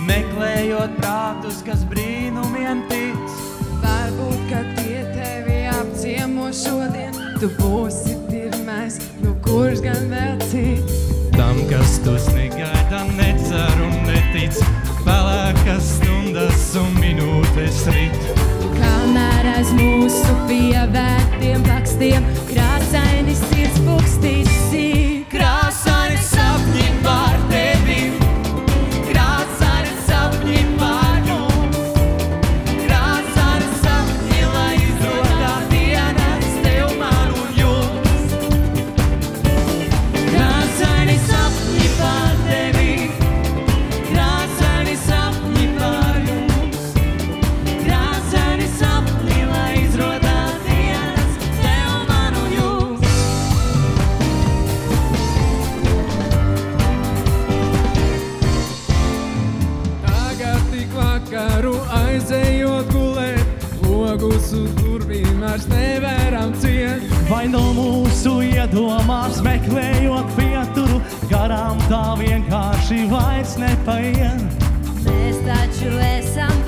meklējot prātus, kas brīnumiem tic. Varbūt, kad tie tevi apciemo šodien, tu būsi pirmais, nu kurš gan vēl cits. Tam, kas to negaida, necer un netic, pelēkas stundas un minūtes rit. Kamēr aiz mūsu pievērtiem plakstiem krāsaini sirds pukstīs sīk. Krāsaini sapņi par tevi, krāsaini sapņi par jums, krāsaini sapņi, lai izrodā dienas tev, man un jums. Krāsaini sapņi par tevi, krāsaini sapņi par jums, krāsaini sapņi, lai izrodā dienas tev, man un jums. Tagad tik vakaru aizejot gulēt, logus uz durvīm vairs nevaram ciet. Vai no mūsu iedomās meklējot pieturu, garām tā vienkārši vairs nepaiet. Mēs taču esam